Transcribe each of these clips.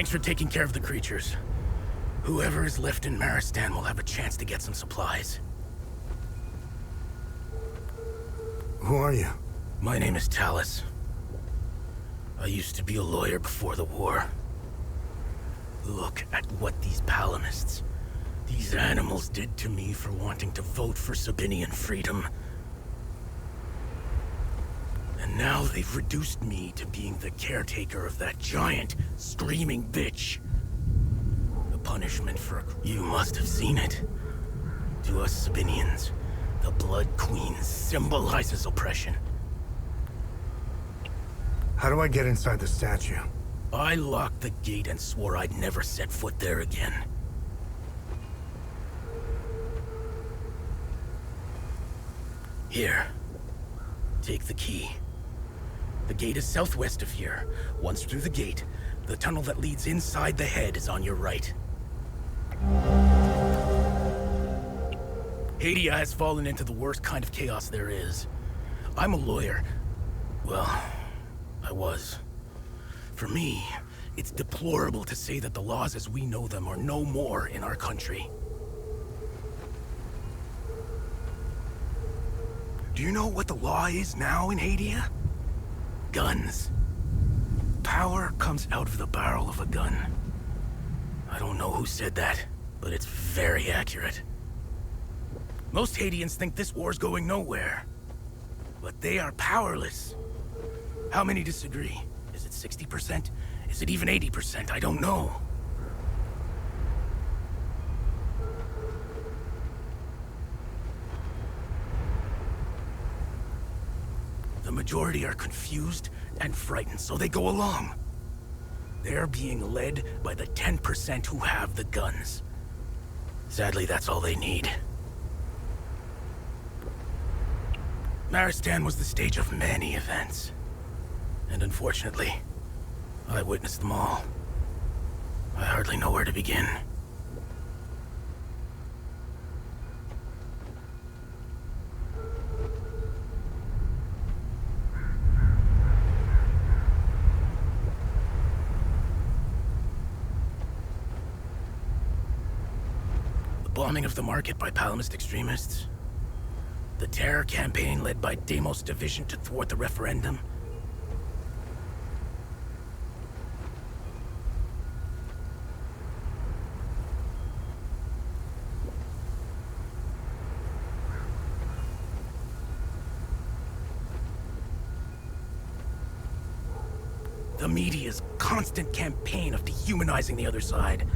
Thanks for taking care of the creatures. Whoever is left in Maristan will have a chance to get some supplies. Who are you? My name is Talus. I used to be a lawyer before the war. Look at what these Palamists, these animals did to me for wanting to vote for Sabinian freedom. And now they've reduced me to being the caretaker of that giant, screaming bitch. The punishment for... You must have seen it. To us Sabinians, the Blood Queen symbolizes oppression. How do I get inside the statue? I locked the gate and swore I'd never set foot there again. Here. Take the key. The gate is southwest of here. Once through the gate, the tunnel that leads inside the head is on your right. Hadia has fallen into the worst kind of chaos there is. I'm a lawyer. Well, I was. For me, it's deplorable to say that the laws as we know them are no more in our country. Do you know what the law is now in Hadia? Guns. Power comes out of the barrel of a gun. I don't know who said that, but it's very accurate. Most Hadians think this war's going nowhere. But they are powerless. How many disagree? Is it 60%? Is it even 80%? I don't know. The majority are confused and frightened, so they go along. They're being led by the 10% who have the guns. Sadly, that's all they need. Maristan was the stage of many events. And unfortunately, I witnessed them all. I hardly know where to begin. The bombing of the market by Palamist extremists. The terror campaign led by Deimos Division to thwart the referendum. The media's constant campaign of dehumanizing the other side.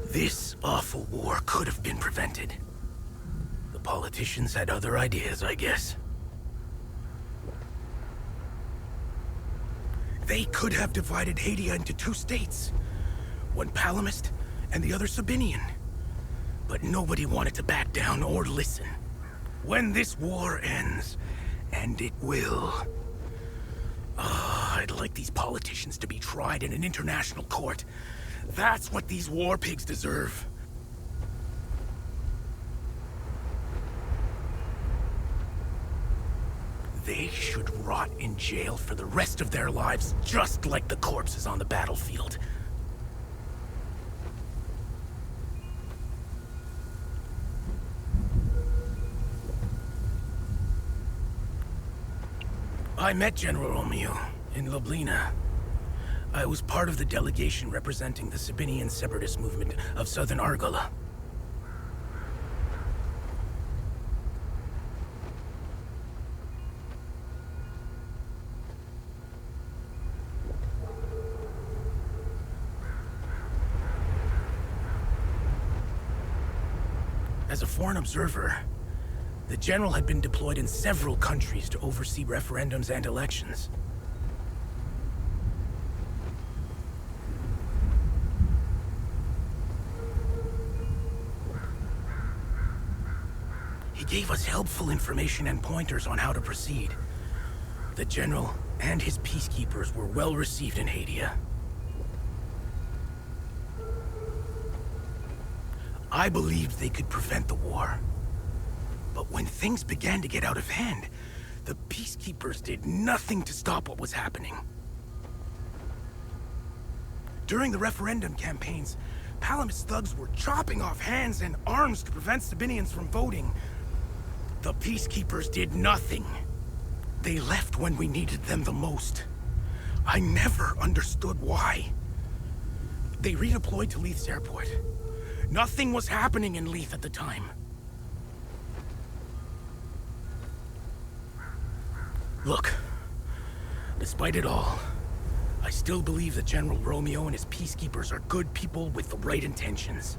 This awful war could have been prevented. The politicians had other ideas, I guess. They could have divided Hadia into two states. One Palamist and the other Sabinian. But nobody wanted to back down or listen. When this war ends, and it will... I'd like these politicians to be tried in an international court. That's what these war pigs deserve. They should rot in jail for the rest of their lives, just like the corpses on the battlefield. I met General Romeo in Lublina. I was part of the delegation representing the Sabinian separatist movement of Southern Argola. As a foreign observer, the general had been deployed in several countries to oversee referendums and elections. He gave us helpful information and pointers on how to proceed. The general and his peacekeepers were well received in Hadia. I believed they could prevent the war. But when things began to get out of hand, the peacekeepers did nothing to stop what was happening. During the referendum campaigns, Palamist thugs were chopping off hands and arms to prevent Sabinians from voting. The Peacekeepers did nothing. They left when we needed them the most. I never understood why. They redeployed to Leith's airport. Nothing was happening in Leith at the time. Look, despite it all, I still believe that General Romeo and his Peacekeepers are good people with the right intentions.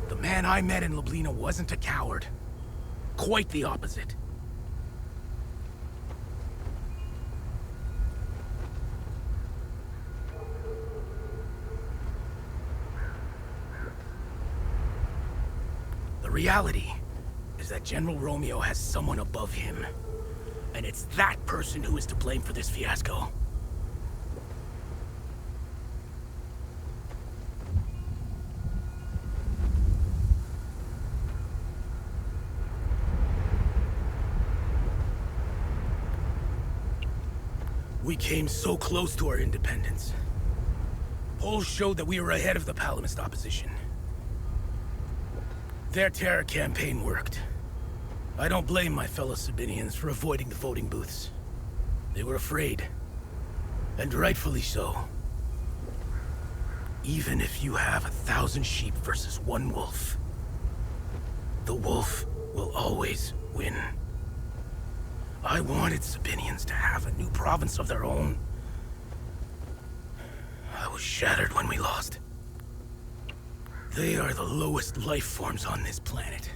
The man I met in Lublina wasn't a coward. Quite the opposite. The reality is that General Romeo has someone above him. And it's that person who is to blame for this fiasco. We came so close to our independence. Polls showed that we were ahead of the Palamist opposition. Their terror campaign worked. I don't blame my fellow Sabinians for avoiding the voting booths. They were afraid. And rightfully so. Even if you have 1,000 sheep versus one wolf, the wolf will always win. I wanted Sabinians to have a new province of their own. I was shattered when we lost. They are the lowest life forms on this planet.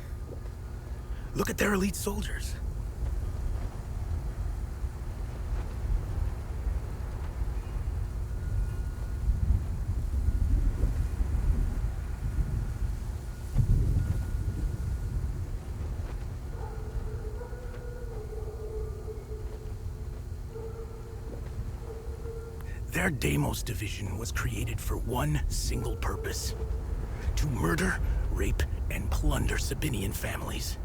Look at their elite soldiers. Their Deimos division was created for one single purpose: to murder, rape, and plunder Sabinian families.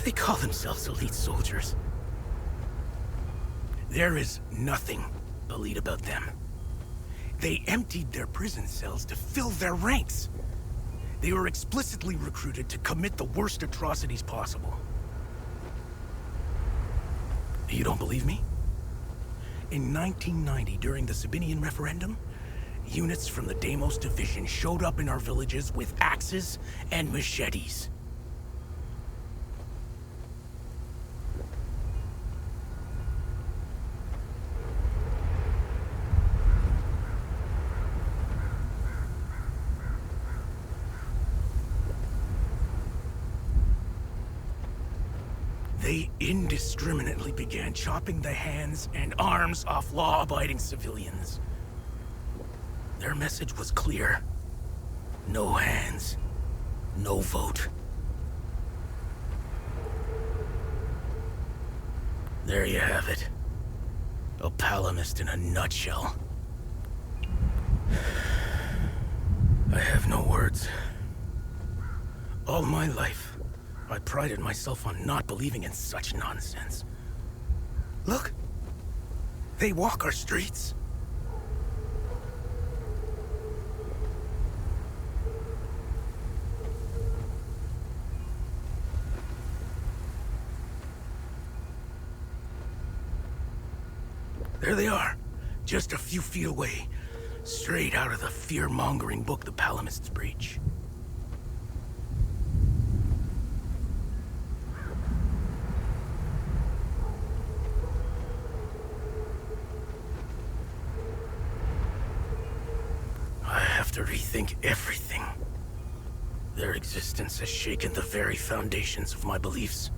They call themselves elite soldiers. There is nothing elite about them. They emptied their prison cells to fill their ranks. They were explicitly recruited to commit the worst atrocities possible. You don't believe me? In 1990, during the Sabinian referendum, units from the Deimos division showed up in our villages with axes and machetes. They indiscriminately began chopping the hands and arms off law-abiding civilians. Their message was clear. No hands, no vote. There you have it. A Palamist in a nutshell. I have no words. All my life, I prided myself on not believing in such nonsense. Look! They walk our streets. There they are, just a few feet away, straight out of the fear-mongering book the Palamists preach. I have to rethink everything. Their existence has shaken the very foundations of my beliefs.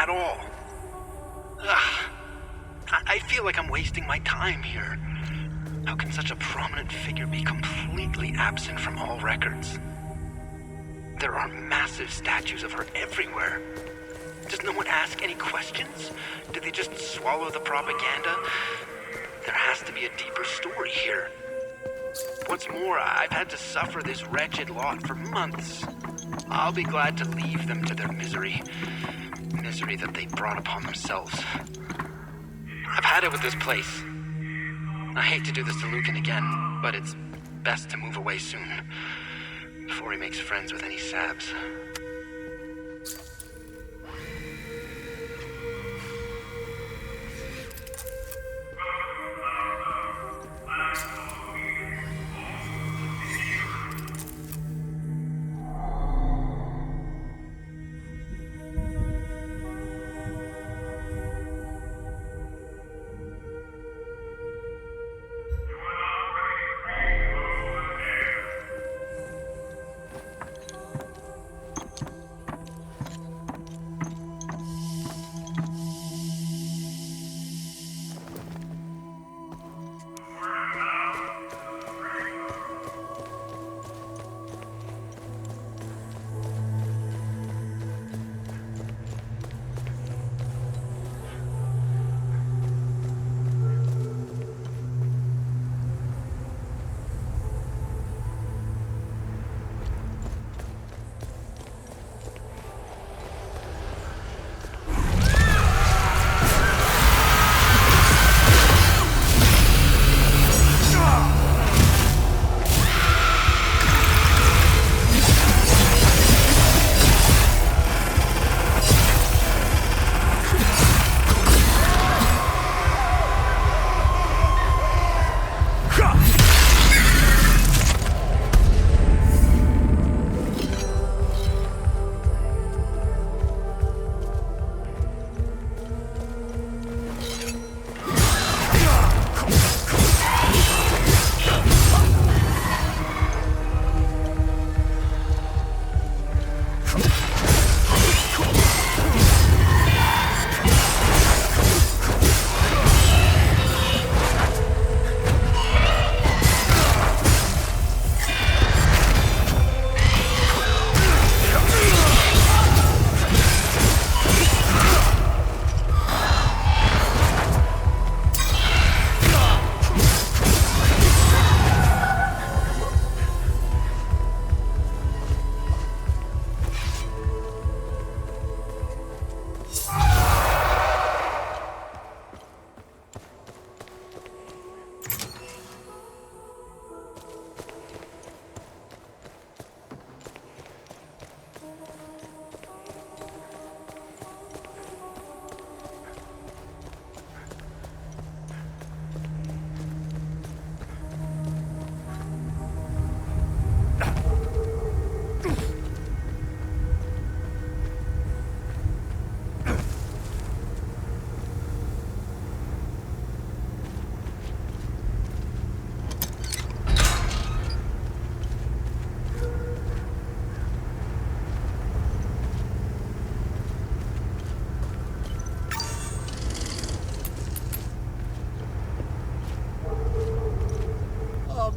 at all. Ugh. I feel like I'm wasting my time here. How can such a prominent figure be completely absent from all records? There are massive statues of her everywhere. Does no one ask any questions? Do they just swallow the propaganda? There has to be a deeper story here. What's more, I've had to suffer this wretched lot for months. I'll be glad to leave them to their misery. Misery that they brought upon themselves. I've had it with this place. I hate to do this to Lucan again, but it's best to move away soon, before he makes friends with any Sabs.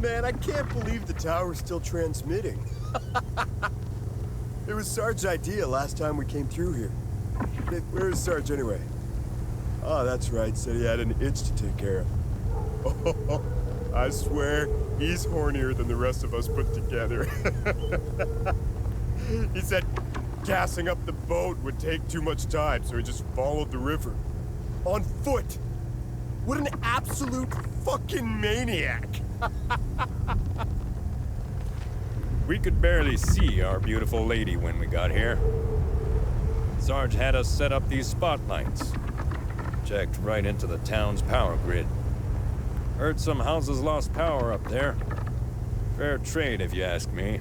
Man, I can't believe the tower's still transmitting. It was Sarge's idea last time we came through here. Where is Sarge anyway? Oh, that's right. Said he had an itch to take care of. Oh, I swear, he's hornier than the rest of us put together. He said gassing up the boat would take too much time, so he just followed the river. On foot! What an absolute fucking maniac! We could barely see our beautiful lady when we got here. Sarge had us set up these spotlights. Checked right into the town's power grid. Heard some houses lost power up there. Fair trade, if you ask me.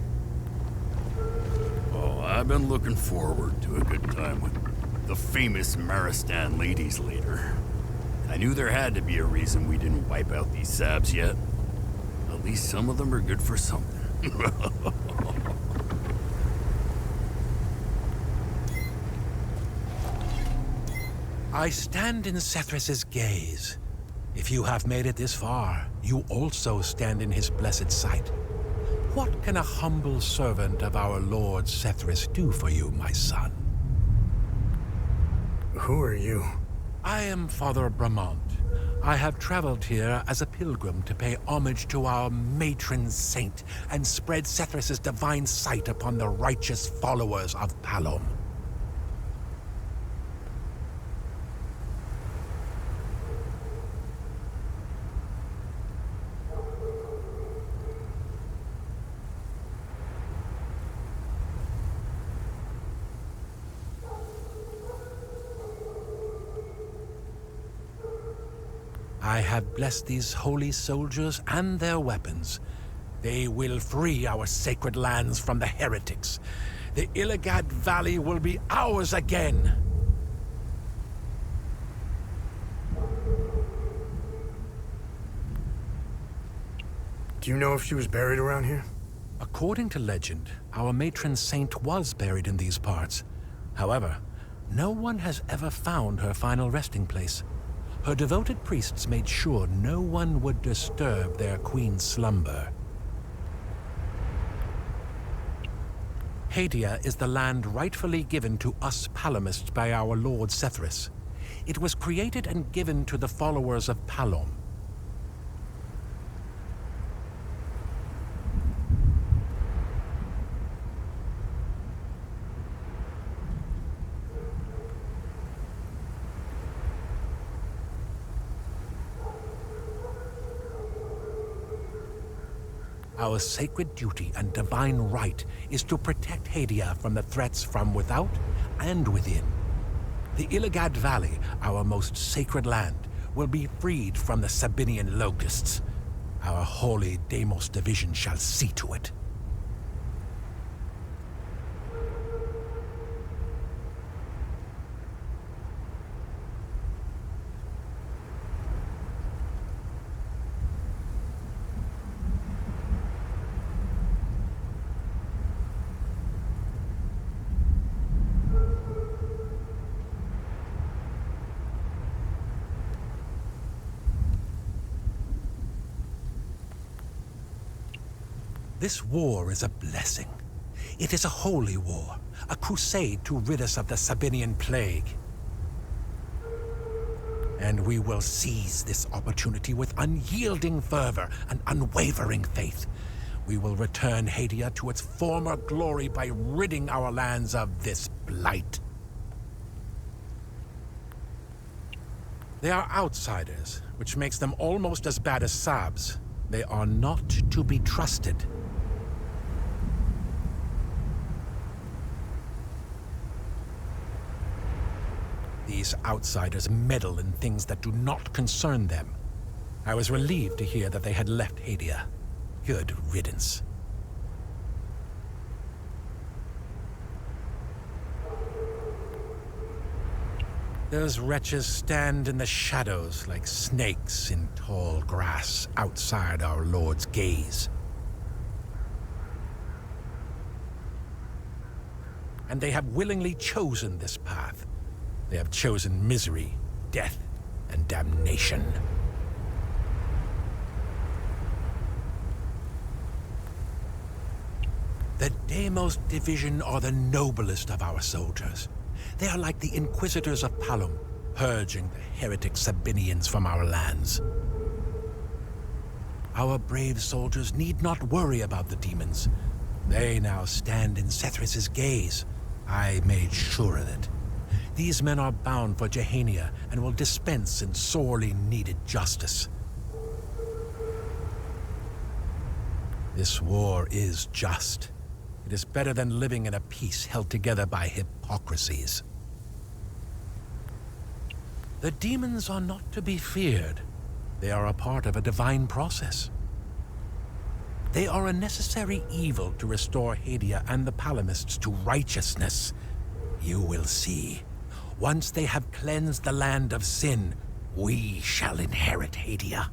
Oh, I've been looking forward to a good time with the famous Maristan ladies later. I knew there had to be a reason we didn't wipe out these Sabs yet. At least some of them are good for something. I stand in Sethris's gaze. If you have made it this far, you also stand in his blessed sight. What can a humble servant of our Lord Sethris do for you, my son? Who are you? I am Father Bramont. I have traveled here as a pilgrim to pay homage to our matron saint and spread Sethris's divine sight upon the righteous followers of Palom. I have blessed these holy soldiers and their weapons. They will free our sacred lands from the heretics. The Illigad Valley will be ours again. Do you know if she was buried around here? According to legend, our matron saint was buried in these parts. However, no one has ever found her final resting place. Her devoted priests made sure no one would disturb their queen's slumber. Hadia is the land rightfully given to us Palomists by our Lord Sethris. It was created and given to the followers of Palom. Our sacred duty and divine right is to protect Hadia from the threats from without and within. The Illigad Valley, our most sacred land, will be freed from the Sabinian locusts. Our holy Deimos division shall see to it. This war is a blessing. It is a holy war, a crusade to rid us of the Sabinian plague. And we will seize this opportunity with unyielding fervor and unwavering faith. We will return Hadia to its former glory by ridding our lands of this blight. They are outsiders, which makes them almost as bad as Sabs. They are not to be trusted. These outsiders meddle in things that do not concern them. I was relieved to hear that they had left Hadia. Good riddance. Those wretches stand in the shadows like snakes in tall grass outside our Lord's gaze. And they have willingly chosen this path. They have chosen misery, death, and damnation. The Deimos division are the noblest of our soldiers. They are like the Inquisitors of Palom, purging the heretic Sabinians from our lands. Our brave soldiers need not worry about the demons. They now stand in Sethris's gaze. I made sure of it. These men are bound for Jehania and will dispense in sorely needed justice. This war is just. It is better than living in a peace held together by hypocrisies. The demons are not to be feared. They are a part of a divine process. They are a necessary evil to restore Hadia and the Palomists to righteousness. You will see. Once they have cleansed the land of sin, we shall inherit Hadia.